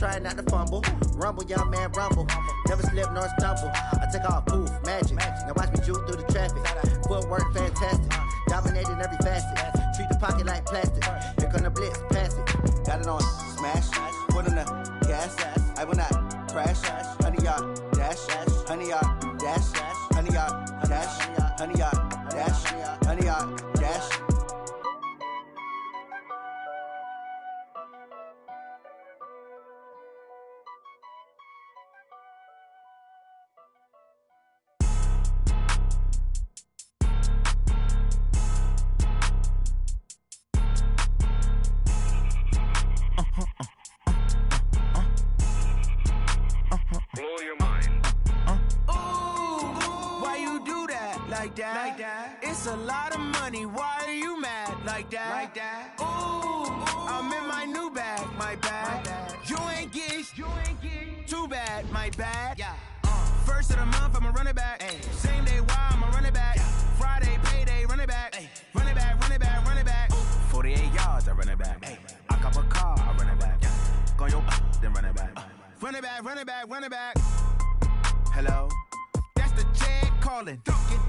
trying not to fumble. Rumble, young man, rumble. Never slip nor stumble. I take off, poof, magic. Now watch me juke through the traffic. Footwork fantastic. Dominating every facet. Treat the pocket like plastic. Here come the blitz, pass it. Got it on smash. Put on the gas. I will not crash. 100-yard dash. 100-yard dash. 100-yard dash. 100-yard dash. 100-yard dash. Blow your mind. Why you do that? Like that? It's a lot of money. Why are you mad? Like that? Ooh, I'm in my new bag. My bad. You ain't get too bad. My bad. Yeah. First of the month, I'ma run it back. Same day, why I'ma run it back. Friday, payday, run it back. Run it back, run it back, run it back. 48 yards, I run it back. I cop a car, I run it back. Go your then run it back. Run it back, run it back, run it back. Hello? That's the jag calling.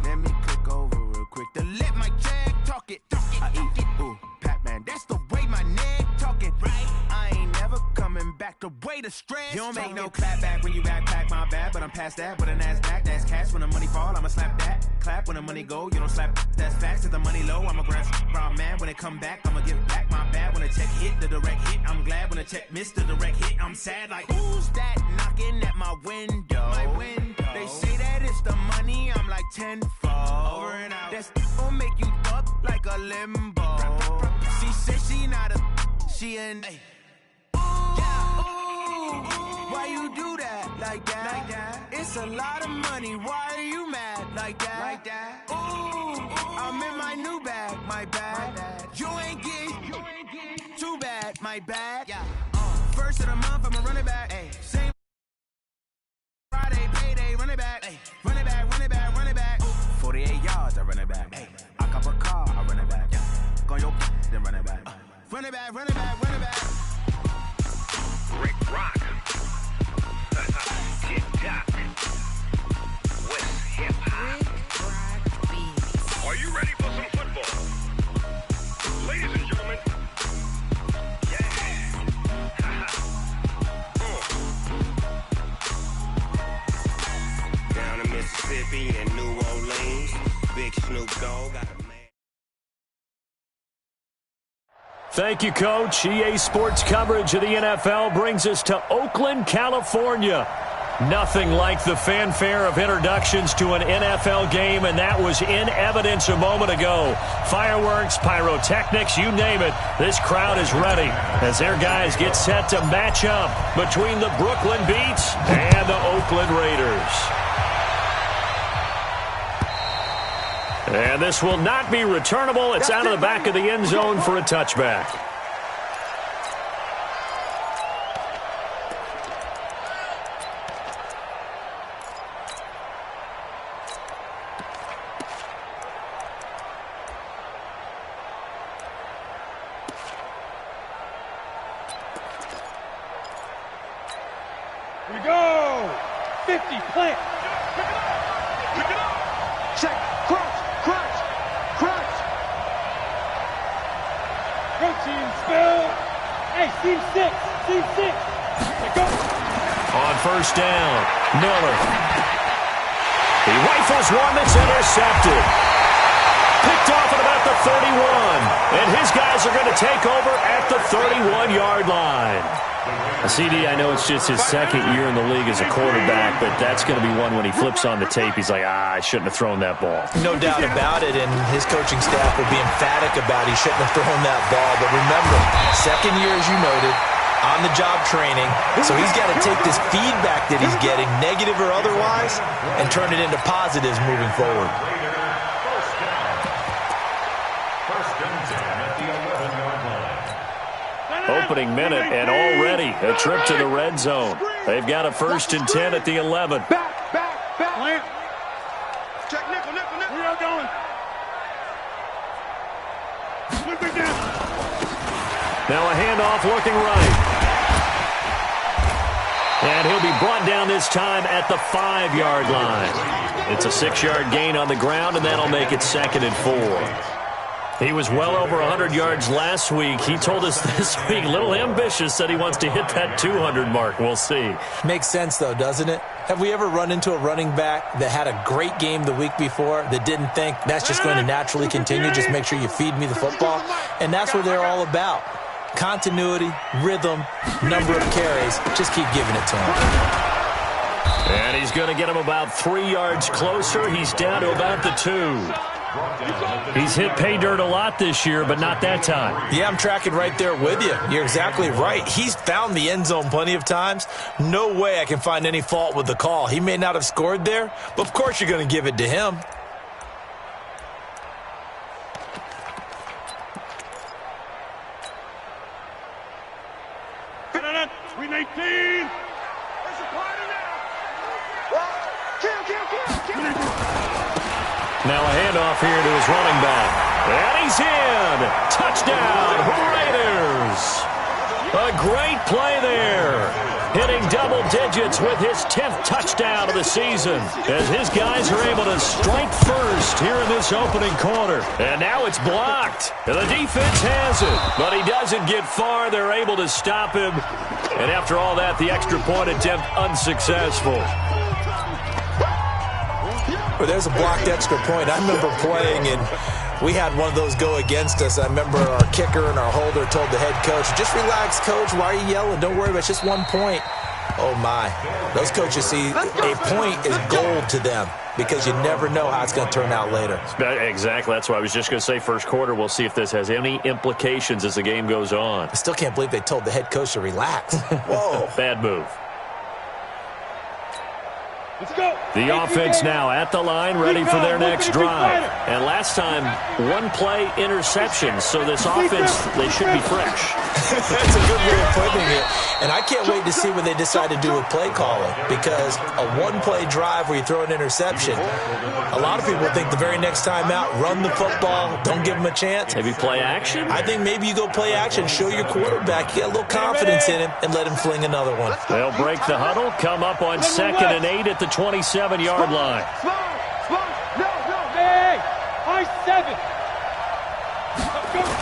Let me click over real quick to let my jag talk it. I eat it, ooh, Pac-Man. That's the way my neck talking. Right? I ain't never coming back the way the stress. You don't make no clap back when you backpack, my bad, but I'm past that. With a NASDAQ, that's cash. When the money fall, I'ma slap that. Clap when the money go, you don't slap. That's facts. If the money low, I'ma grab brown man. When it come back, I'ma give back my bad. When the check hit, the direct hit, I'm glad. When the check missed the direct hit, I'm sad. Like, who's that knocking at my window? My window. They say that it's the money, I'm like tenfold. Over and out. That's gon' make you up like a limbo. She said she not a, she an. Why you do that? Like that? It's a lot of money. Why are you mad? Like that? Ooh, I'm in my new bag. My bad. You ain't get too bad. My bad. Yeah. First of the month, I'ma run it back. Same Friday, payday, run it back. Run it back, run it back, run it back. 48 yards, I run it back. I cop a car, I run it back. Go your then run it back. Run it back, run it back, run it back. Rick Rock. TikTok. West Hip Hop. Are you ready for some football? Ladies and gentlemen. Yeah. Down in Mississippi and New Orleans, Big Snoop Dogg got a man. Thank you, Coach. EA Sports coverage of the NFL brings us to Oakland, California. Nothing like the fanfare of introductions to an NFL game, and that was in evidence a moment ago. Fireworks, pyrotechnics, you name it. This crowd is ready as their guys get set to match up between the Brooklyn Beats and the Oakland Raiders. And this will not be returnable. It's out of the back of the end zone for a touchback. Here we go. 50, plant. Pick it up. Check. Crunch. Protein spill. Hey, C6. Go. On first down, Miller. He rifles one that's intercepted. Picked off at about the 31. And his guys are going to take over at the 31-yard line. CD, I know it's just his second year in the league as a quarterback, but that's going to be one when he flips on the tape. He's like, I shouldn't have thrown that ball. No doubt about it, and his coaching staff will be emphatic about he shouldn't have thrown that ball. But remember, second year, as you noted, on-the-job training, so he's got to take this feedback that he's getting, negative or otherwise, and turn it into positives moving forward. Opening minute, and already a trip to the red zone. They've got a 1st and 10 at the 11. Back. Lamp. Check nickel. Where y'all going? Slip it down. Now a handoff looking right. And he'll be brought down this time at the 5-yard line. It's a 6-yard gain on the ground, and that'll make it 2nd and 4. He was well over 100 yards last week. He told us this week, a little ambitious, said he wants to hit that 200 mark. We'll see. Makes sense, though, doesn't it? Have we ever run into a running back that had a great game the week before that didn't think that's just going to naturally continue? Just make sure you feed me the football. And that's what they're all about. Continuity, rhythm, number of carries. Just keep giving it to him. And he's going to get him about 3 yards closer. He's down to about the 2. He's hit pay dirt a lot this year, but not that time. Yeah, I'm tracking right there with you. You're exactly right. He's found the end zone plenty of times. No way I can find any fault with the call. He may not have scored there, but of course you're going to give it to him. Now a handoff here to his running back. And he's in. Touchdown, Raiders. A great play there. Hitting double digits with his 10th touchdown of the season as his guys are able to strike first here in this opening quarter. And now it's blocked. And the defense has it, but he doesn't get far. They're able to stop him. And after all that, the extra point attempt unsuccessful. Well, there's a blocked extra point. I remember playing, and we had one of those go against us. I remember our kicker and our holder told the head coach, just relax, coach. Why are you yelling? Don't worry about it. It's just 1 point. Oh, my. Those coaches see a point is gold to them because you never know how it's going to turn out later. Exactly. That's why I was just going to say first quarter. We'll see if this has any implications as the game goes on. I still can't believe they told the head coach to relax. Whoa. Bad move. Let's go. The offense now at the line, ready for their next drive. And last time, 1-play interception. So this offense, they should be fresh. That's a good way of putting it. And I can't wait to see what they decide to do with play calling, because a 1-play drive where you throw an interception, a lot of people think the very next time out, run the football, don't give them a chance. Maybe play action? I think maybe you go play action, show your quarterback, you get a little confidence in him, and let him fling another one. They'll break the huddle, come up on 2nd and 8 at the 27-yard line. Hey, high 7.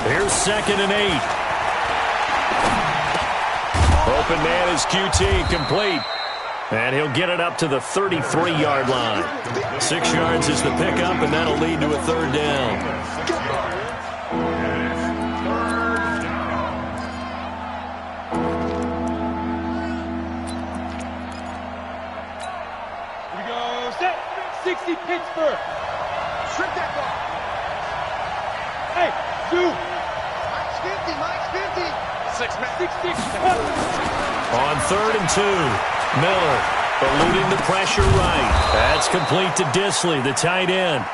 Here's 2nd and 8. Open man is QT, complete. And he'll get it up to the 33-yard line. 6 yards is the pickup, and that'll lead to a 3rd down. Here we go. Set. 60 Pittsburgh. Strip that ball. Hey, Zoo. Mike's 50. 6-6. On 3rd and 2, Miller eluding the pressure right. That's complete to Disley, the tight end.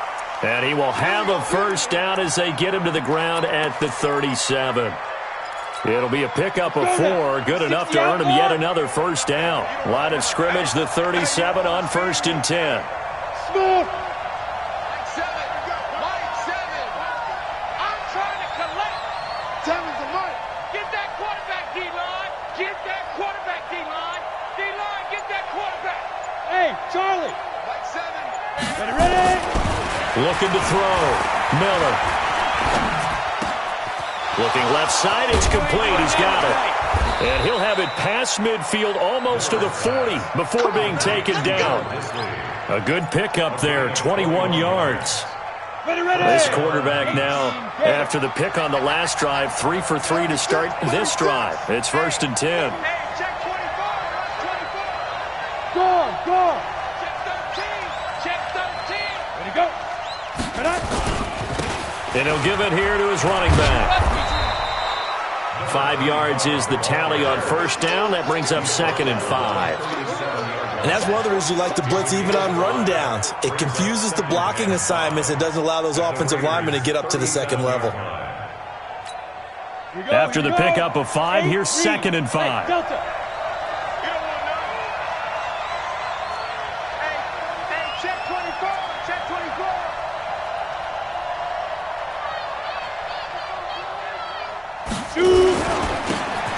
And he will have a 1st down as they get him to the ground at the 37. It'll be a pickup of 4, good enough to earn him yet another 1st down. Line of scrimmage, the 37 on 1st and 10. Smooth. Charlie. Ready. Looking to throw. Miller. Looking left side. It's complete. He's got it. And he'll have it past midfield almost to the 40 before being taken down. A good pickup there. 21 yards. This quarterback now, after the pick on the last drive, 3 for 3 to start this drive. It's 1st and 10. Go. And he'll give it here to his running back. 5 yards is the tally on 1st down. That brings up 2nd and 5. And that's one of the reasons you like to blitz even on rundowns. It confuses the blocking assignments. It doesn't allow those offensive linemen to get up to the 2nd level. After the pickup of 5, here's 2nd and 5. Delta.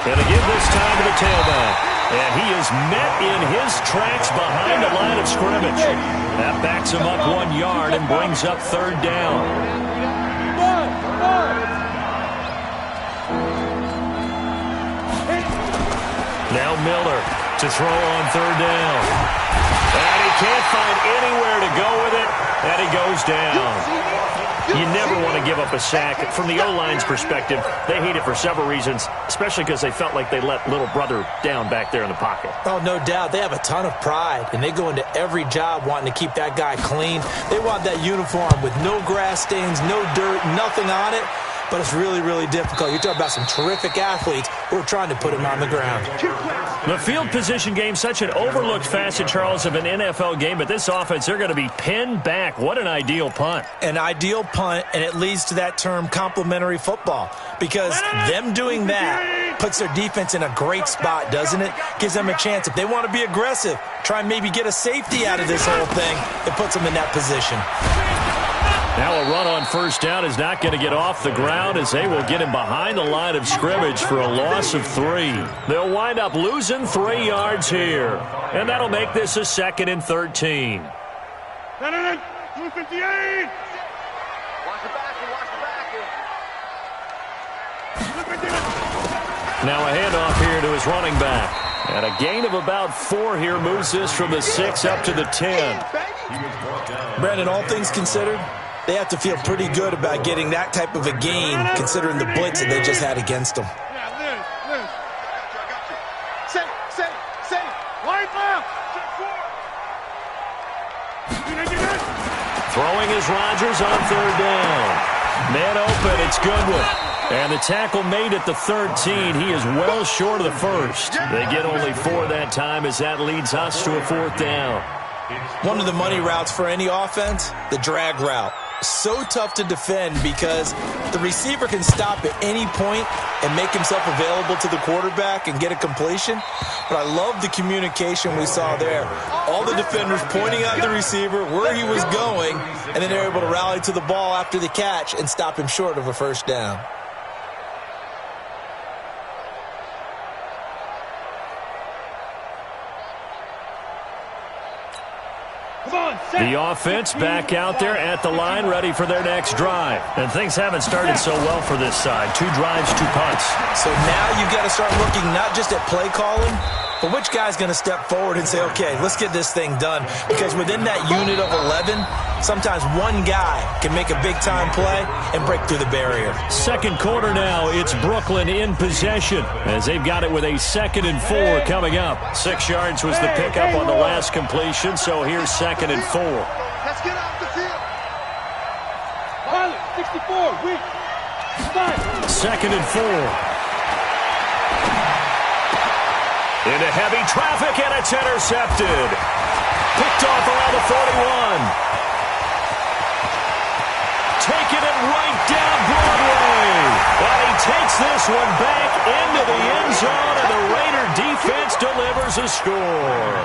Going to give this time to the tailback. And he is met in his tracks behind the line of scrimmage. That backs him up 1 yard and brings up third down. Now Miller to throw on third down. And he can't find anywhere to go with it, and he goes down. You never want to give up a sack. From the O-line's perspective, they hate it for several reasons, especially because they felt like they let little brother down back there in the pocket. Oh, no doubt. They have a ton of pride, and they go into every job wanting to keep that guy clean. They want that uniform with no grass stains, no dirt, nothing on it. But it's really, really difficult. You're talking about some terrific athletes who are trying to put him on the ground. The field position game, such an overlooked facet, Charles, of an NFL game. But this offense, they're going to be pinned back. What an ideal punt. An ideal punt, and it leads to that term complementary football. Because them doing that puts their defense in a great spot, doesn't it? Gives them a chance. If they want to be aggressive, try and maybe get a safety out of this whole thing, it puts them in that position. Now a run on first down is not going to get off the ground as they will get him behind the line of scrimmage for a loss of 3. They'll wind up losing 3 yards here. And that'll make this a 2nd and 13. Now a handoff here to his running back. And a gain of about 4 here moves this from the 6 up to the 10. Brandon, all things considered, they have to feel pretty good about getting that type of a gain, considering the blitz that they just had against them. Throwing is Rodgers on third down. Man open, it's Goodwin. And the tackle made at the 13. He is well short of the first. They get only 4 that time as that leads us to a 4th down. One of the money routes for any offense, the drag route. So tough to defend because the receiver can stop at any point and make himself available to the quarterback and get a completion. But I love the communication we saw there. All the defenders pointing at the receiver where he was going, and then they're able to rally to the ball after the catch and stop him short of a first down. The offense back out there at the line, ready for their next drive. And things haven't started so well for this side. 2 drives, 2 punts. So now you've got to start looking not just at play calling, but which guy's going to step forward and say, okay, let's get this thing done. Because within that unit of 11, sometimes one guy can make a big-time play and break through the barrier. Second quarter now, it's Brooklyn in possession as they've got it with a 2nd and 4 coming up. 6 yards was the pickup on the last completion, so here's 2nd and 4. Let's get off the field. Pilot, 64, weak. 2nd and 4. Into heavy traffic, and it's intercepted. Picked off around the 41. Taking it right down Broadway. And he takes this one back into the end zone, and the Raider defense delivers a score.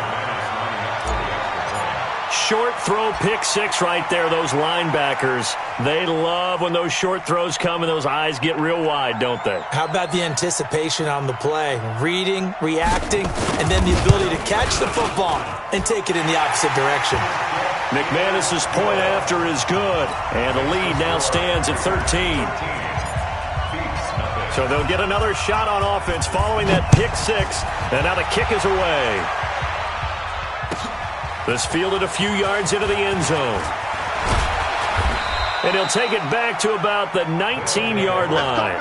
Short throw, pick 6 right there. Those linebackers, they love when those short throws come and those eyes get real wide, don't they? How about the anticipation on the play? Reading, reacting, and then the ability to catch the football and take it in the opposite direction. McManus's point after is good, and the lead now stands at 13. So they'll get another shot on offense following that pick 6, and now the kick is away. This fielded a few yards into the end zone. And he'll take it back to about the 19-yard line.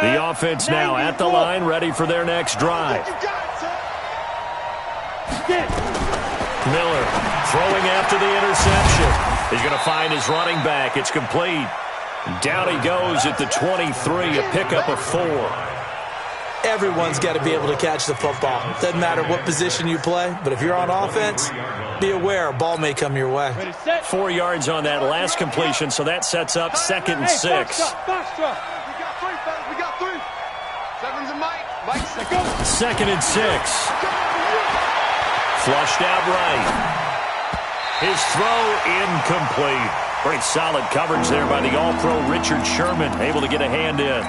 The offense now at the line, ready for their next drive. Miller throwing after the interception. He's going to find his running back. It's complete. Down he goes at the 23, a pickup of 4. Everyone's got to be able to catch the football. Doesn't matter what position you play, but if you're on offense, be aware a ball may come your way. 4 yards on that last completion, so that sets up 2nd and 6. We got 3, fellas. We got 3. 7's a Mike. Mike's 2nd and 6. Flushed out right. His throw incomplete. Great solid coverage there by the All-Pro Richard Sherman, able to get a hand in.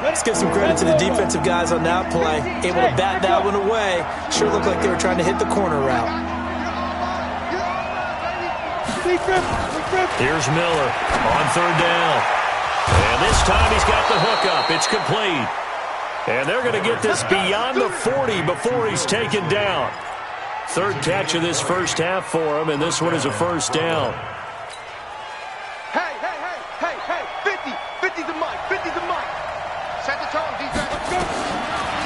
Let's give some credit to the defensive guys on that play. Able to bat that one away. Sure looked like they were trying to hit the corner route. Here's Miller on third down. And this time he's got the hookup. It's complete. And they're going to get this beyond the 40 before he's taken down. Third catch of this first half for him, and this one is a first down. Hey, 50's a mic, 50's a mic. Set the tone, defense.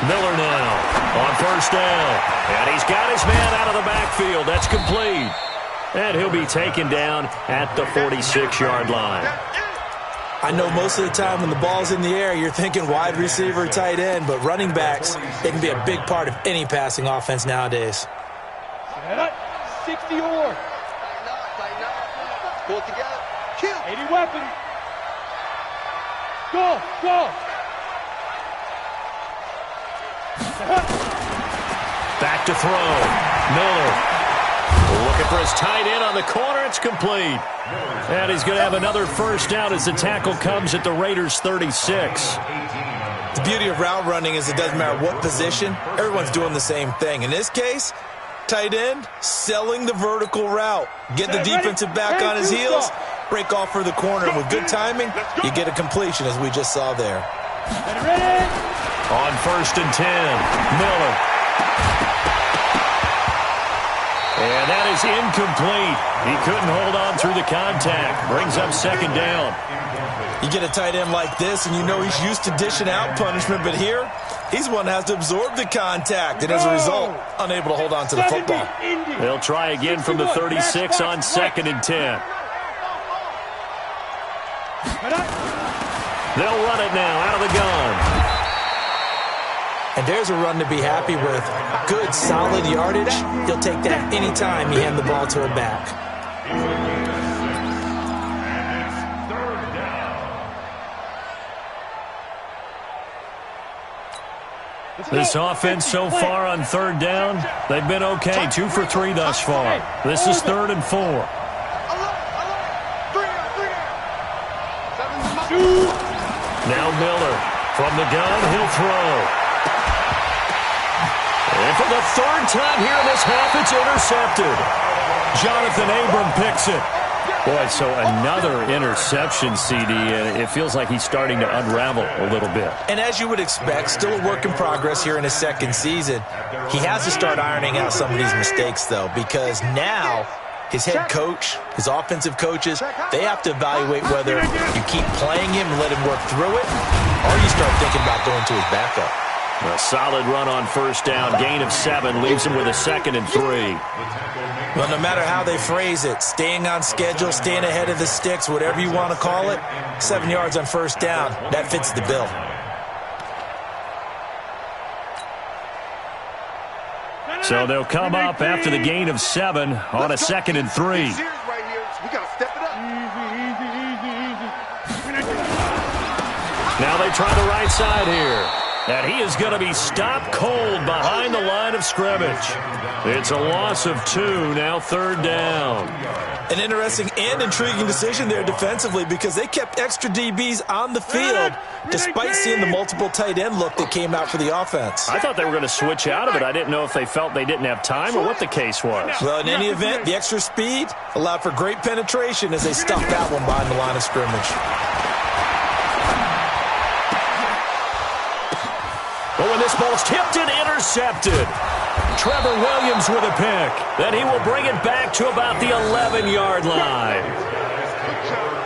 Miller now on first down. And he's got his man out of the backfield. That's complete. And he'll be taken down at the 46-yard line. I know most of the time when the ball's in the air, you're thinking wide receiver, tight end, but running backs, they can be a big part of any passing offense nowadays. 60 or. Pull it together. Kill. 80 weapons. Go. Back to throw. Miller. Looking for his tight end on the corner. It's complete. And he's going to have another first down as the tackle comes at the Raiders' 36. The beauty of route running is it doesn't matter what position. Everyone's doing the same thing. In this case, tight end, selling the vertical route. Get the defensive back on his heels, break off for the corner. And with good timing, you get a completion, as we just saw there. On first and 10, Miller. And that is incomplete. He couldn't hold on through the contact. Brings up second down. You get a tight end like this, and you know he's used to dishing out punishment, but here, he's one that has to absorb the contact, and as a result, unable to hold on to the football. They'll try again from the 36 on second and 10. They'll run it now out of the gun. And there's a run to be happy with. Good, solid yardage. He'll take that anytime you hand the ball to a back. This offense so far on third down, they've been okay. 2 for 3 thus far. This is 3rd and 4. Now Miller from the gun. He'll throw. And for the third time here in this half, it's intercepted. Jonathan Abram picks it. Boy, so another interception, CD, and it feels like he's starting to unravel a little bit. And as you would expect, still a work in progress here in his second season. He has to start ironing out some of these mistakes, though, because now his head coach, his offensive coaches, they have to evaluate whether you keep playing him and let him work through it, or you start thinking about going to his backup. A solid run on first down. Gain of 7 leaves him with a 2nd and 3. Well, no matter how they phrase it, staying on schedule, staying ahead of the sticks, whatever you want to call it, 7 yards on first down, that fits the bill. So they'll come up after the gain of 7 on a 2nd and 3. We got to step it up. Now they try the right side here. And he is going to be stopped cold behind the line of scrimmage. It's a loss of 2, now 3rd down. An interesting and intriguing decision there defensively because they kept extra DBs on the field despite seeing the multiple tight end look that came out for the offense. I thought they were going to switch out of it. I didn't know if they felt they didn't have time or what the case was. Well, in any event, the extra speed allowed for great penetration as they stuffed that one behind the line of scrimmage. But when this ball's tipped and intercepted, Trevor Williams with a pick. Then he will bring it back to about the 11-yard line.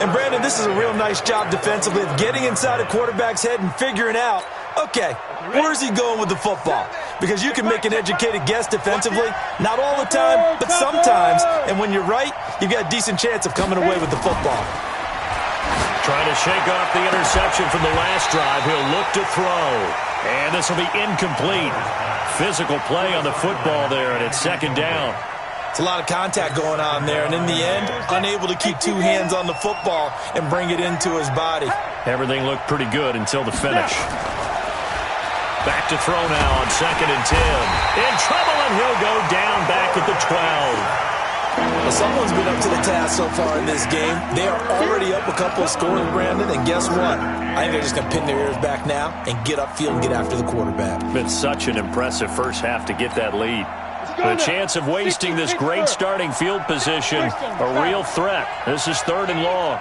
And, Brandon, this is a real nice job defensively of getting inside a quarterback's head and figuring out, okay, where's he going with the football? Because you can make an educated guess defensively, not all the time, but sometimes. And when you're right, you've got a decent chance of coming away with the football. Trying to shake off the interception from the last drive. He'll look to throw. And this will be incomplete. Physical play on the football there, and it's 2nd down. It's a lot of contact going on there, and in the end, unable to keep 2 hands on the football and bring it into his body. Everything looked pretty good until the finish. Back to throw now on 2nd and 10. In trouble, and he'll go down back at the 12. Well, someone's been up to the task so far in this game. They are already up a couple of scores, Brandon, and guess what? I think they're just going to pin their ears back now and get upfield and get after the quarterback. Been such an impressive first half to get that lead. The chance of wasting this great starting field position, a real threat. This is 3rd and long.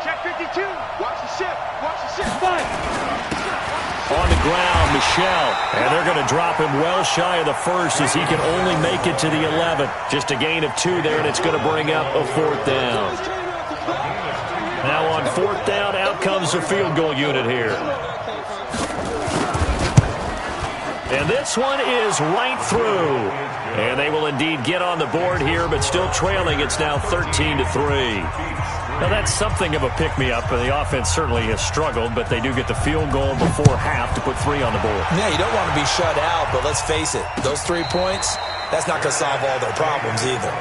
Check 52. Watch the ship. Fine. On the ground, Michelle. And they're going to drop him well shy of the first as he can only make it to the 11. Just a gain of 2 there, and it's going to bring up a 4th down. Now on 4th down, out comes the field goal unit here. And this one is right through. And they will indeed get on the board here, but still trailing. It's now 13-3. Now, that's something of a pick-me-up. The offense certainly has struggled, but they do get the field goal before half to put 3 on the board. Yeah, you don't want to be shut out, but let's face it. Those 3 points, that's not going to solve all their problems either.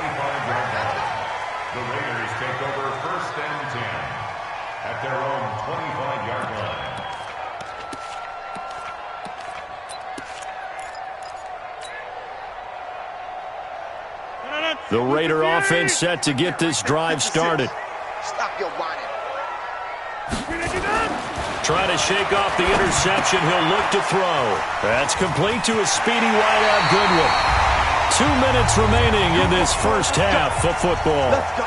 The Raiders take over 1st and 10 at their own 25-yard line. The Raider offense set to get this drive started. Stop your whining. Trying to shake off the interception. He'll look to throw. That's complete to a speedy wideout Goodwin. 2 minutes remaining in this first half of football. Let's go.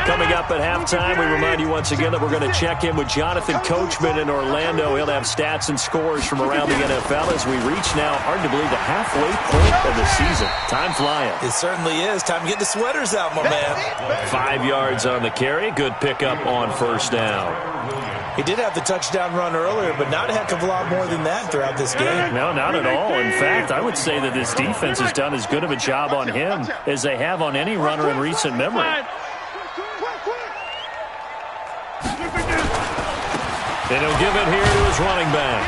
Coming up at halftime, we remind you once again that we're going to check in with Jonathan Coachman in Orlando. He'll have stats and scores from around the NFL as we reach now, hard to believe, the halfway point of the season. Time flying. It certainly is. Time to get the sweaters out, my man. 5 yards on the carry. Good pickup on 1st down. He did have the touchdown run earlier, but not a heck of a lot more than that throughout this game. No, not at all. In fact, I would say that this defense has done as good of a job on him as they have on any runner in recent memory. And he'll give it here to his running back.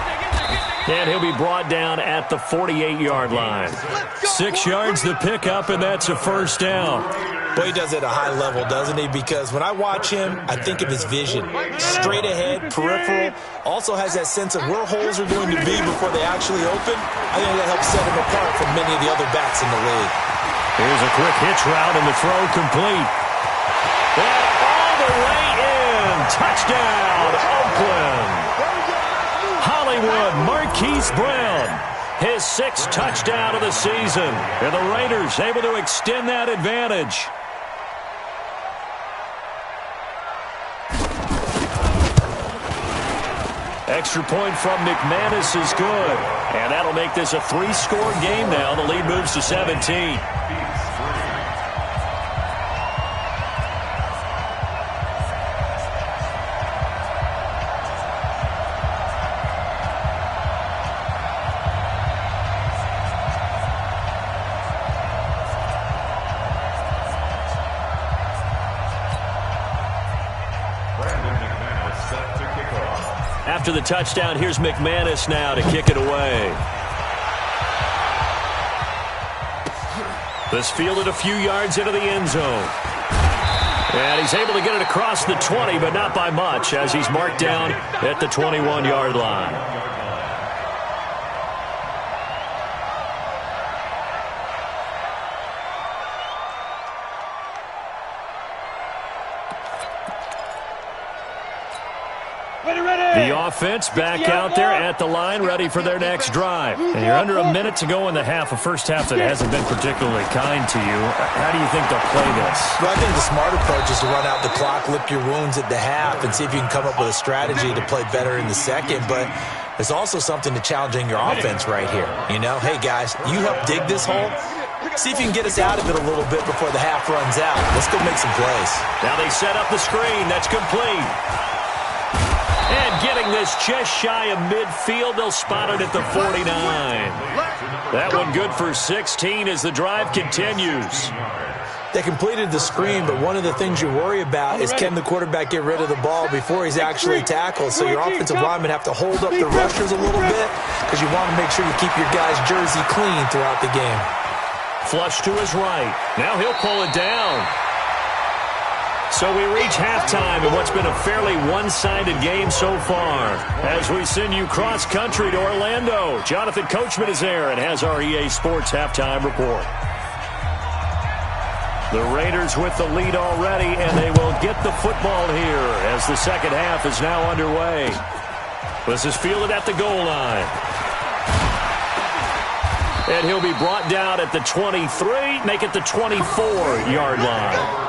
And he'll be brought down at the 48-yard line. 6 yards the pickup, and that's a 1st down. Boy, he does it at a high level, doesn't he? Because when I watch him, I think of his vision. Straight ahead, peripheral. Also has that sense of where holes are going to be before they actually open. I think that helps set him apart from many of the other backs in the league. Here's a quick hitch route, and the throw complete. And all the way in. Touchdown, Oakland. Hollywood Marquise Brown. His 6th touchdown of the season. And the Raiders able to extend that advantage. Extra point from McManus is good. And that'll make this a 3-score game now. The lead moves to 17. After the touchdown, here's McManus now to kick it away. This fielded a few yards into the end zone. And he's able to get it across the 20, but not by much, as he's marked down at the 21-yard line. The offense back out there at the line, ready for their next drive. And you're under a minute to go in the half, a first half that hasn't been particularly kind to you. How do you think they'll play this? Well, I think the smart approach is to run out the clock, lick your wounds at the half, and see if you can come up with a strategy to play better in the second. But there's also something to challenging your offense right here. You know, hey, guys, you help dig this hole. See if you can get us out of it a little bit before the half runs out. Let's go make some plays. Now they set up the screen. That's complete. And getting this just shy of midfield, they'll spot it at the 49. That one good for 16 as the drive continues. They completed the screen, but one of the things you worry about is can the quarterback get rid of the ball before he's actually tackled. So your offensive linemen have to hold up the rushers a little bit because you want to make sure you keep your guy's jersey clean throughout the game. Flush to his right. Now he'll pull it down. So we reach halftime in what's been a fairly one-sided game so far. As we send you cross-country to Orlando, Jonathan Coachman is there and has our EA Sports halftime report. The Raiders with the lead already, and they will get the football here as the second half is now underway. This is fielded at the goal line. And he'll be brought down at the 23, make it the 24-yard line.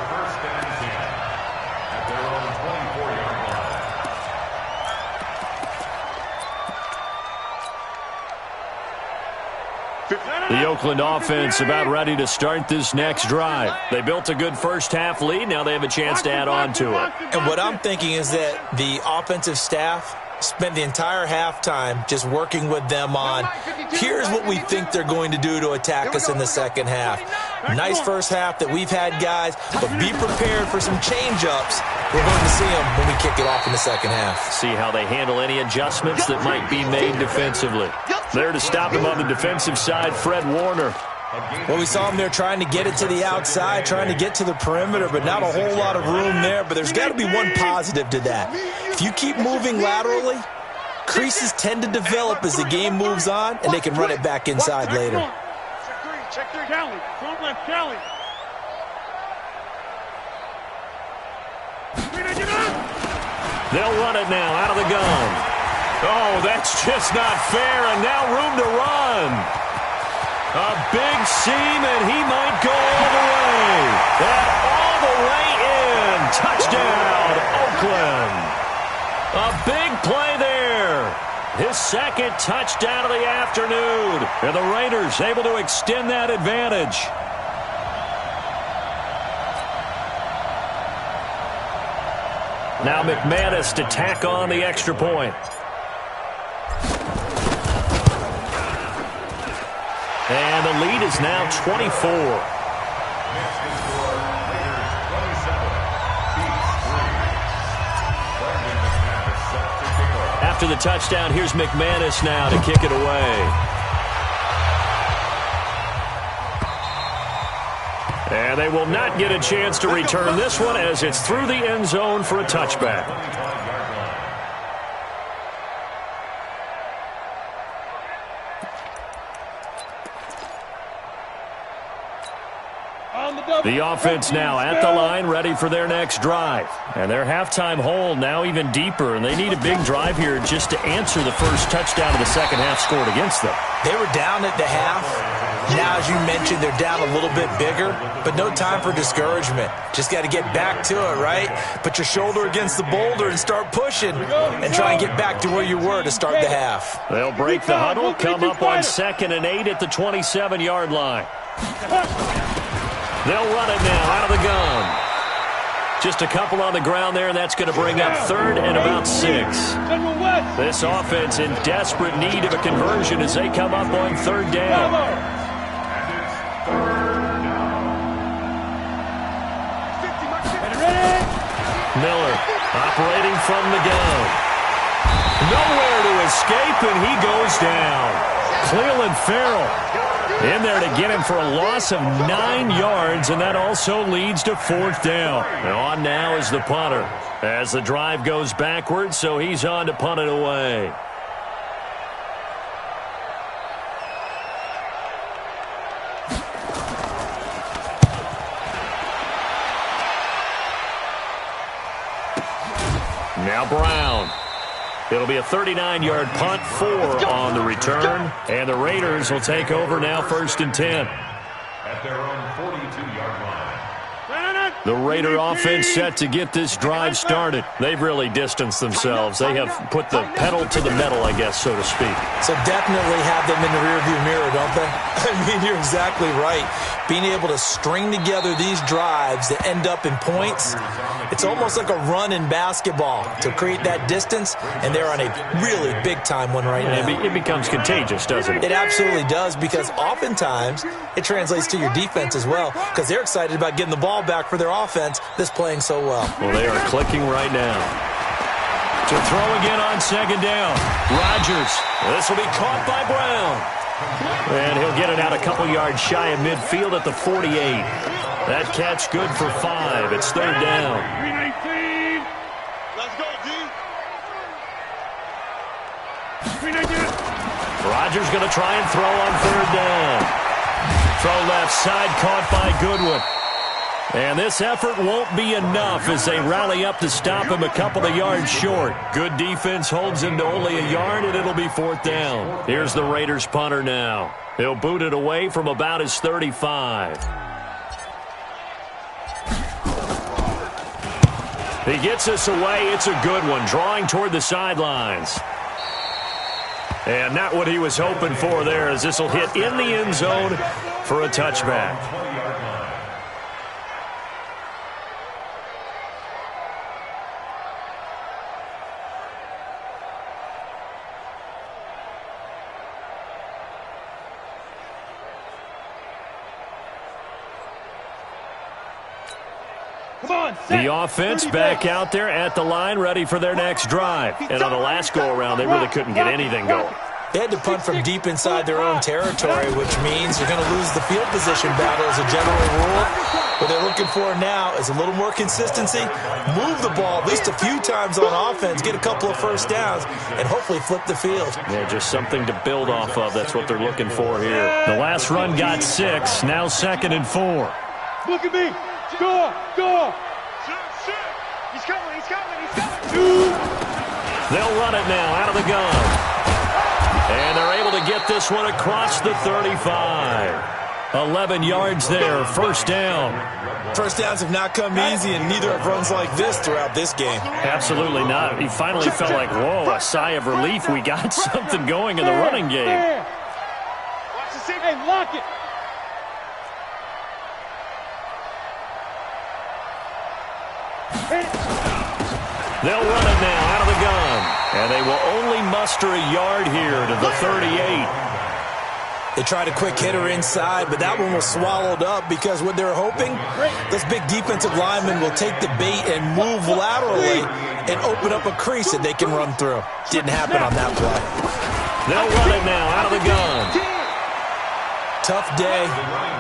The Oakland offense about ready to start this next drive. They built a good first-half lead. Now they have a chance to add on to it. And what I'm thinking is that the offensive staff spent the entire halftime just working with them on, here's what we think they're going to do to attack us in the second half. Nice first half that we've had, guys, but be prepared for some change-ups. We're going to see them when we kick it off in the second half. See how they handle any adjustments that might be made defensively. There to stop him on the defensive side, Fred Warner. Well, we saw him there trying to get it to the outside, trying to get to the perimeter, but not a whole lot of room there. But there's got to be one positive to that. If you keep moving laterally, creases tend to develop as the game moves on, and they can run it back inside later. Check three, Cali. Front left, Cali. They'll run it now out of the gun. Oh, that's just not fair, and now room to run. A big seam, and he might go all the way. And all the way in. Touchdown, Oakland. A big play there. His second touchdown of the afternoon. And the Raiders able to extend that advantage. Now McManus to tack on the extra point. And the lead is now 24. After the touchdown, here's McManus now to kick it away. And they will not get a chance to return this one as it's through the end zone for a touchback. The offense now at the line, ready for their next drive. And their halftime hole now even deeper, and they need a big drive here just to answer the first touchdown of the second half scored against them. They were down at the half. Now, as you mentioned, they're down a little bit bigger, but no time for discouragement. Just got to get back to it, right? Put your shoulder against the boulder and start pushing and try and get back to where you were to start the half. They'll break the huddle, come up on 2nd and 8 at the 27-yard line. They'll run it now out of the gun. Just a couple on the ground there, and that's going to bring up 3rd and about 6. This offense in desperate need of a conversion as they come up on 3rd down. Miller operating from the gun. Nowhere to escape, and he goes down. Cleveland Farrell in there to get him for a loss of 9 yards, and that also leads to 4th down. And on now is the punter as the drive goes backwards, so he's on to punt it away. Now Brown. It'll be a 39-yard punt, 4 on the return. And the Raiders will take over now 1st and 10. At their own 42-yard line. The Raider offense set to get this drive started. They've really distanced themselves. They have put the pedal to the metal, I guess, so to speak. So definitely have them in the rearview mirror, don't they? I mean, you're exactly right. Being able to string together these drives that end up in points, it's almost like a run in basketball to create that distance, and they're on a really big-time one right now. It becomes contagious, doesn't it? It absolutely does, because oftentimes it translates to your defense as well, because they're excited about getting the ball back for their offense that's playing so well. Well, they are clicking right now. To throw again on 2nd down. Rodgers. This will be caught by Brown. And he'll get it out a couple yards shy of midfield at the 48. That catch good for 5. It's third down. 319. Let's go, D. 319. Rodgers going to try and throw on third down. Throw left side, caught by Goodwin. And this effort won't be enough as they rally up to stop him a couple of yards short. Good defense holds him to only a yard, and it'll be fourth down. Here's the Raiders punter now. He'll boot it away from about his 35. He gets this away. It's a good one, drawing toward the sidelines. And not what he was hoping for there, as this will hit in the end zone for a touchback. The offense back out there at the line, ready for their next drive. And on the last go-around, they really couldn't get anything going. They had to punt from deep inside their own territory, which means you're going to lose the field position battle as a general rule. What they're looking for now is a little more consistency, move the ball at least a few times on offense, get a couple of first downs, and hopefully flip the field. Yeah, just something to build off of. That's what they're looking for here. The last run got 6, now 2nd and 4. Look at me. Go. He's coming. They'll run it now out of the gun. And they're able to get this one across the 35. 11 yards there, first down. First downs have not come easy, and neither have runs like this throughout this game. Absolutely not. He finally felt like, whoa, a sigh of relief. We got something going in the running game. Hey, lock it. They'll run it now out of the gun. And they will only muster a yard here to the 38. They tried a quick hitter inside, but that one was swallowed up because what they're hoping, those big defensive linemen will take the bait and move laterally and open up a crease that they can run through. Didn't happen on that play. They'll run it now out of the gun. Tough day,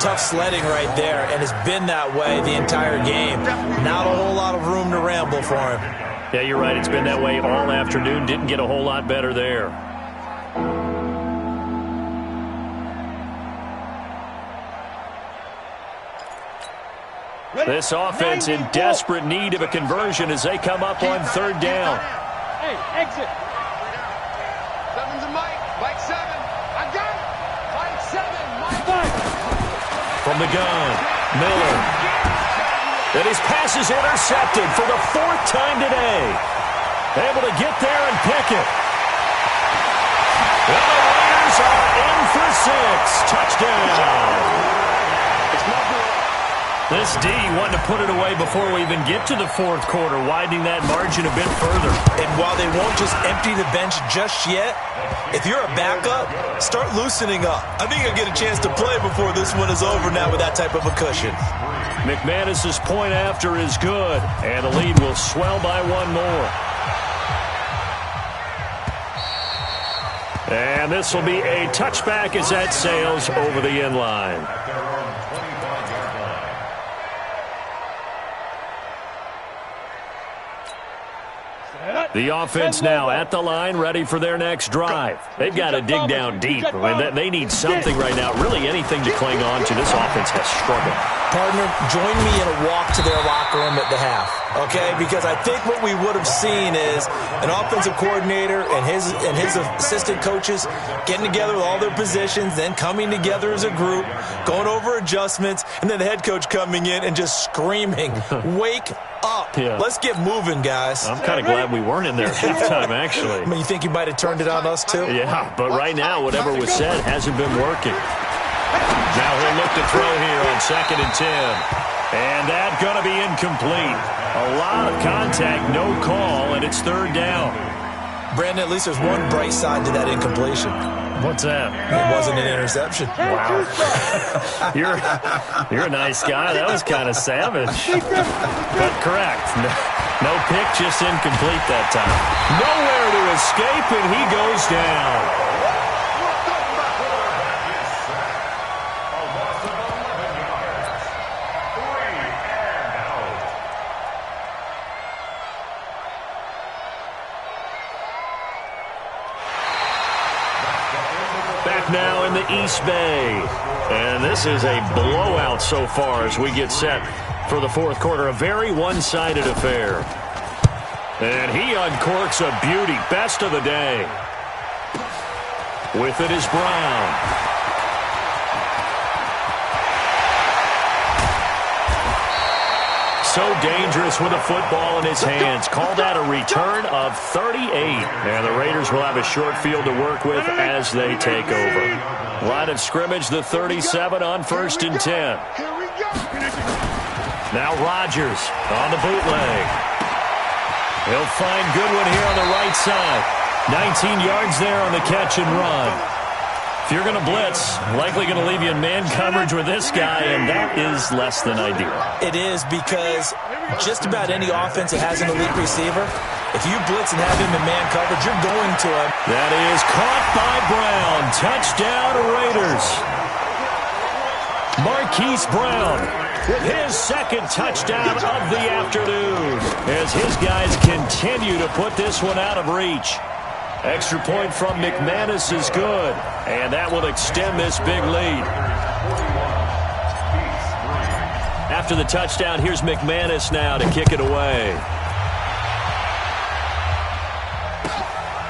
tough sledding right there, and it's been that way the entire game. Not a whole lot of room to ramble for him. Yeah, you're right. It's been that way all afternoon. Didn't get a whole lot better there. This offense in desperate need of a conversion as they come up on third down. Hey, exit. 7's a Mike. Mike 7. I got it. Mike 7. Mike 5. From the gun, Miller. And his pass is intercepted for the 4th time today. Able to get there and pick it. And the Raiders are in for 6. Touchdown. This D wanting to put it away before we even get to the 4th quarter, widening that margin a bit further. And while they won't just empty the bench just yet, if you're a backup, start loosening up. I think you'll get a chance to play before this one is over now with that type of a cushion. McManus's point after is good, and the lead will swell by 1 more. And this will be a touchback as that sails over the end line. The offense now at the line, ready for their next drive. They've got to dig down deep. I mean, they need something right now, really anything to cling on to. This offense has struggled. Partner, join me in a walk to their locker room at the half, okay? Because I think what we would have seen is an offensive coordinator and his assistant coaches getting together with all their positions, then coming together as a group, going over adjustments, and then the head coach coming in and just screaming, wake up. Yeah. Let's get moving, guys. I'm kind of glad we weren't in there at halftime, actually. I mean, you think you might have turned it on us, too? Yeah, but right now, whatever was said hasn't been working. Now he'll look to throw here on 2nd and 10. And that's going to be incomplete. A lot of contact, no call, and it's 3rd down. Brandon, at least there's one bright side to that incompletion. What's that? It wasn't an interception. Wow. You're a nice guy. That was kind of savage. But correct. No pick, just incomplete that time. Nowhere to escape, and he goes down. East Bay. And this is a blowout so far as we get set for the fourth quarter. A very one-sided affair. And he uncorks a beauty. Best of the day. With it is Brown. So dangerous with a football in his hands. Called that a return of 38. And the Raiders will have a short field to work with as they take over. Line of scrimmage, the 37 on 1st and 10. Now Rodgers on the bootleg. He'll find Goodwin here on the right side. 19 yards there on the catch and run. If you're going to blitz, likely going to leave you in man coverage with this guy, and that is less than ideal. It is, because just about any offense that has an elite receiver, if you blitz and have him in man coverage, you're going to him. That is caught by Brown. Touchdown Raiders. Marquise Brown with his second touchdown of the afternoon as his guys continue to put this one out of reach. Extra point from McManus is good, and that will extend this big lead. After the touchdown, here's McManus now to kick it away.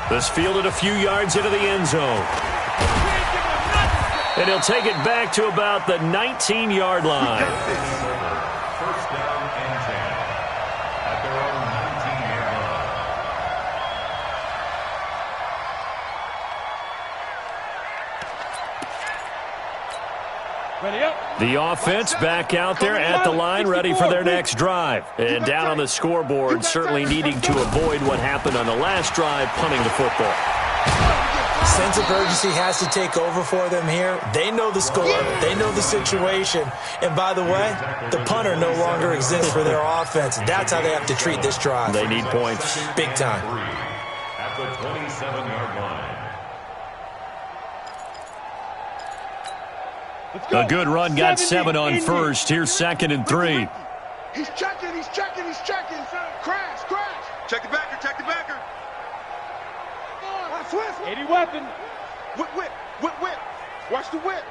This fielded a few yards into the end zone. And he'll take it back to about the 19-yard line. First down and 10 at their own 19-yard line. Ready up. The offense back out there at the line, ready for their next drive. And down on the scoreboard, certainly needing to avoid what happened on the last drive, punting the football. Sense of urgency has to take over for them here. They know the score. They know the situation. And by the way, the punter no longer exists for their offense. That's how they have to treat this drive. They need points. Big time. At the 27-yard line. A good run, got 7 on first. Here's 2nd and 3. He's checking, he's checking, he's checking. Crash, crash. Check the backer, check the backer. Swift. 80 weapon. Whip, whip, whip, whip. Watch the whip.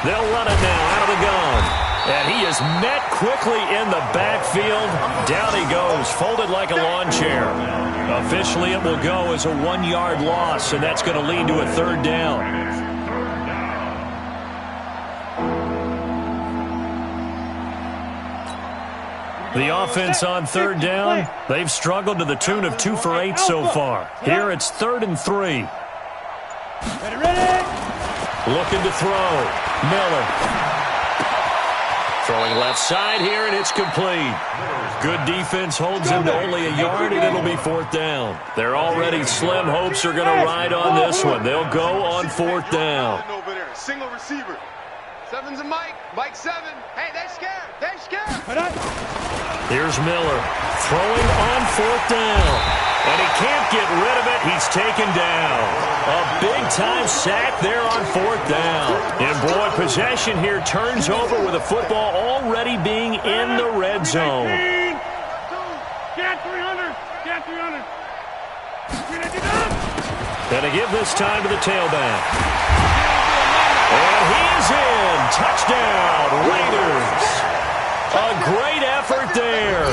They'll run it now out of the gun. And he is met quickly in the backfield. Down he goes, folded like a lawn chair. Officially, it will go as a 1-yard loss, and that's going to lead to a 3rd down. The offense on 3rd down, they've struggled to the tune of 2 for 8 so far. Here it's 3rd and 3. Looking to throw. Miller. Throwing left side here, and it's complete. Good defense holds him to only a yard, and it'll be 4th down. They're already slim hopes are going to ride on this one. They'll go on 4th down. Single receiver. 7's a Mike. Mike 7. Hey, they're scared. They're scared. Here's Miller throwing on 4th down. And he can't get rid of it. He's taken down. A big-time sack there on 4th down. And, boy, possession here turns over with the football already being in the red zone. Get 300. Get 300. Gonna give this time to the tailback. And he's in. Touchdown, Raiders. A great effort there.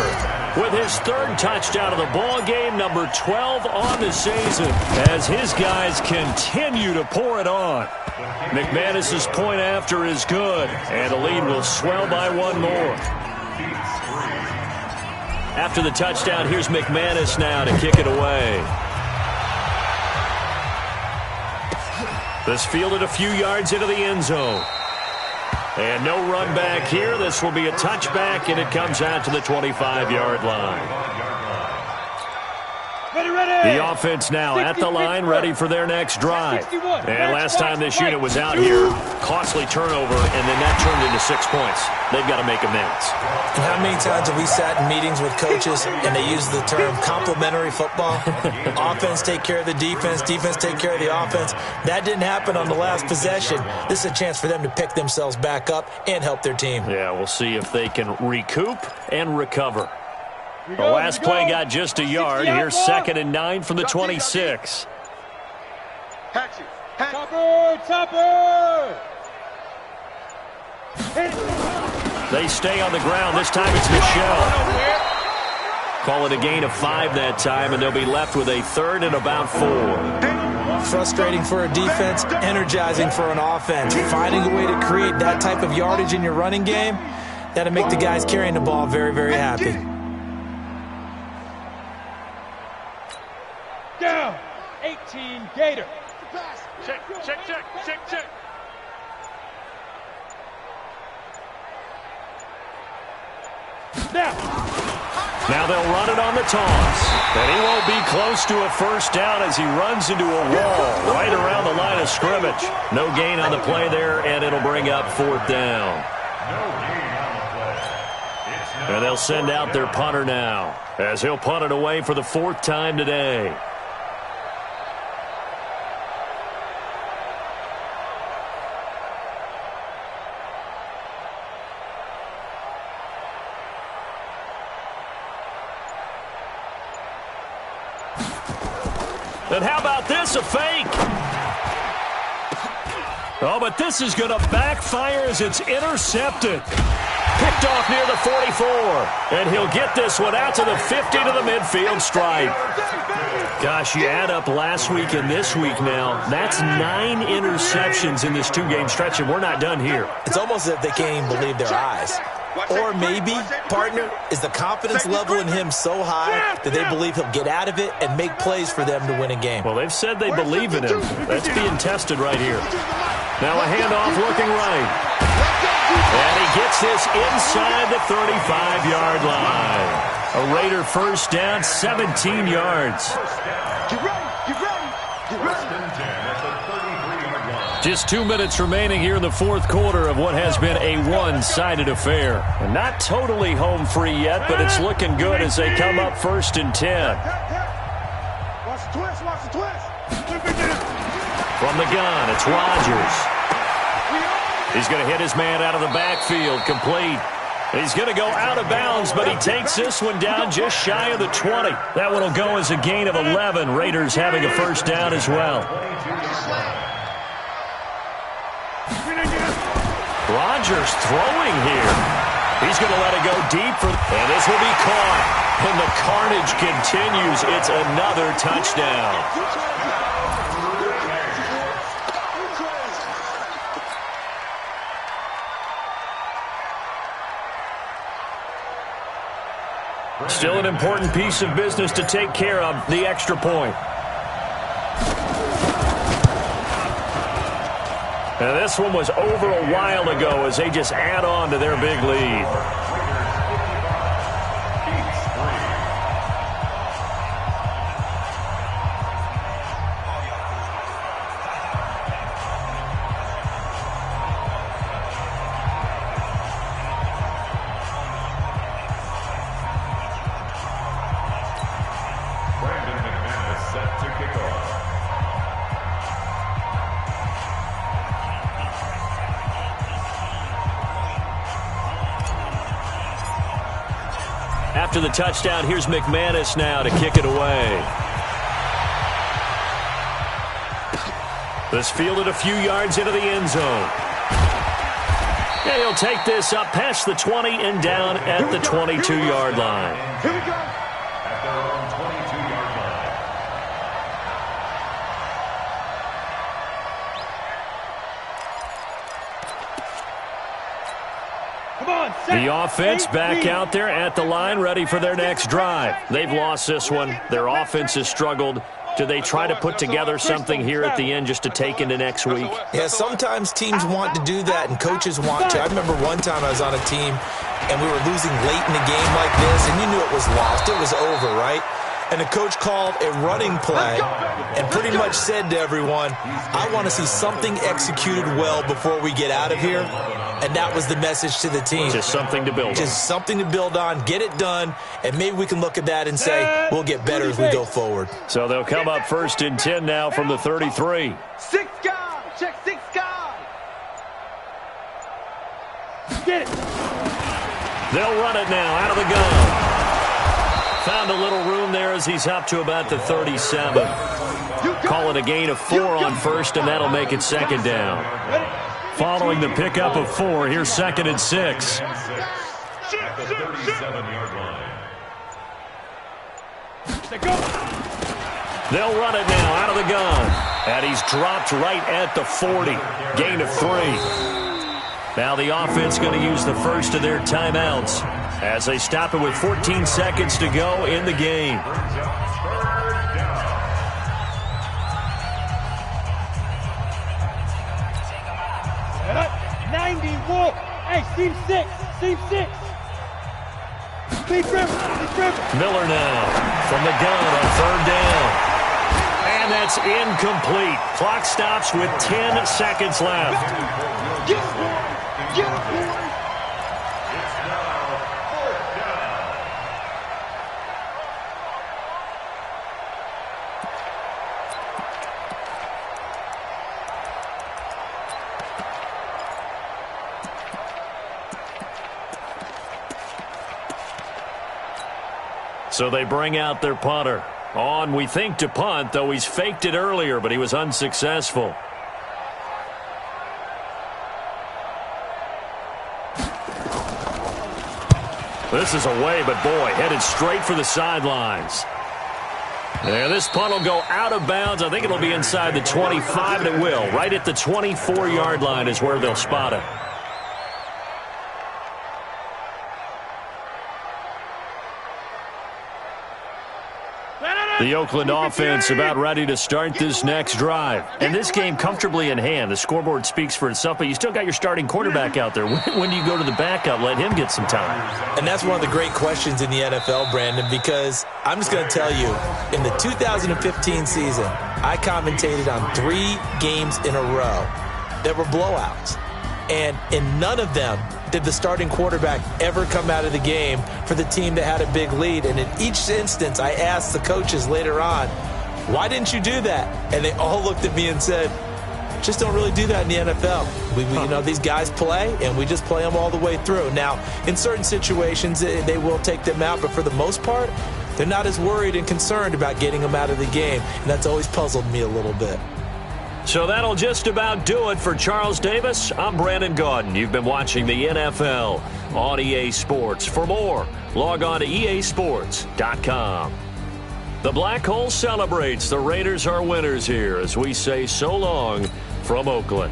With his 3rd touchdown of the ball game, number 12 on the season, as his guys continue to pour it on. McManus's point after is good, and the lead will swell by 1 more. After the touchdown, here's McManus now to kick it away. This fielded a few yards into the end zone. And no run back here. This will be a touchback, and it comes out to the 25-yard line. The offense now at the line, ready for their next drive. And last time this unit was out here, costly turnover, and then that turned into 6 points. They've got to make amends. How many times have we sat in meetings with coaches and they use the term complementary football? Offense take care of the defense, defense take care of the offense. That didn't happen on the last possession. This is a chance for them to pick themselves back up and help their team. Yeah, we'll see if they can recoup and recover. The last play got just a yard. Here's 2nd and 9 from the 26. you. Topper! They stay on the ground. This time it's Michelle. Call it a gain of 5 that time, and they'll be left with a 3rd and about 4. Frustrating for a defense, energizing for an offense. Finding a way to create that type of yardage in your running game, that'll make the guys carrying the ball very, very happy. Down, 18 Gator. Check. Now they'll run it on the toss. And he won't be close to a first down as he runs into a wall right around the line of scrimmage. No gain on the play there, and it'll bring up 4th down. And they'll send out their punter now as he'll punt it away for the 4th time today. And how about this, a fake? Oh, but this is going to backfire as it's intercepted. Picked off near the 44. And he'll get this one out to the 50 to the midfield stripe. Gosh, you add up last week and this week now. That's 9 interceptions in this 2-game stretch, and we're not done here. It's almost as if they can't even believe their eyes. Or maybe, partner, is the confidence level in him so high that they believe he'll get out of it and make plays for them to win a game. Well, they've said they believe in him. That's being tested right here. Now a handoff looking right. And he gets this inside the 35-yard line. A Raider first down, 17 yards. Get ready. Just 2 minutes remaining here in the 4th quarter of what has been a one-sided affair. And not totally home free yet, but it's looking good as they come up 1st and 10. Watch the twist. From the gun, it's Rodgers. He's going to hit his man out of the backfield, complete. He's going to go out of bounds, but he takes this one down just shy of the 20. That one will go as a gain of 11. Raiders having a first down as well. Rodgers throwing here. He's going to let it go deep, and this will be caught. And the carnage continues. It's another touchdown. Still an important piece of business to take care of, the extra point. And this one was over a while ago as they just add on to their big lead. After the touchdown, here's McManus now to kick it away. This fielded a few yards into the end zone. And he'll take this up past the 20 and down at the 22-yard line. Here we go. At their own 22-yard line. Come on, The offense back out there at the line, ready for their next drive. They've lost this one. Their offense has struggled. Do they try to put together something here at the end just to take into next week? Yeah, sometimes teams want to do that and coaches want to. I remember one time I was on a team and we were losing late in the game like this, and you knew it was lost. It was over, right? And the coach called a running play and pretty much said to everyone, I want to see something executed well before we get out of here. And that was the message to the team. Just something to build on. Just something to build on, get it done, and maybe we can look at that and say, we'll get better as we go forward. So they'll come up 1st and 10 now from the 33. Six guard. Check six guard. Get it. They'll run it now out of the gun. Found a little room there as he's up to about the 37. Call it a gain of 4 on first, and that'll make it second down. Following the pickup of 4, here's 2nd and 6. At the 37-yard line. They'll run it now out of the gun. And he's dropped right at the 40. Gain of 3. Now the offense going to use the first of their timeouts as they stop it with 14 seconds to go in the game. 91. Hey, seam 6. Seam 6. Miller now from the gun on 3rd down. And that's incomplete. Clock stops with 10 seconds left. So they bring out their punter. On, we think, to punt, though he's faked it earlier, but he was unsuccessful. This is away, but boy, headed straight for the sidelines. And this punt will go out of bounds. I think it'll be inside the 25, and it will. Right at the 24-yard line is where they'll spot it. The Oakland offense about ready to start this next drive. And this game comfortably in hand. The scoreboard speaks for itself, but you still got your starting quarterback out there. When do you go to the backup, let him get some time? And that's one of the great questions in the NFL, Brandon, because I'm just going to tell you, in the 2015 season, I commentated on 3 games in a row that were blowouts. And in none of them did the starting quarterback ever come out of the game for the team that had a big lead. And in each instance, I asked the coaches later on, why didn't you do that? And they all looked at me and said, just don't really do that in the NFL. You know, these guys play, and we just play them all the way through. Now, in certain situations, they will take them out, but for the most part, they're not as worried and concerned about getting them out of the game. And that's always puzzled me a little bit. So that'll just about do it for Charles Davis. I'm Brandon Gaudin. You've been watching the NFL on EA Sports. For more, log on to easports.com. The Black Hole celebrates. The Raiders are winners here as we say so long from Oakland.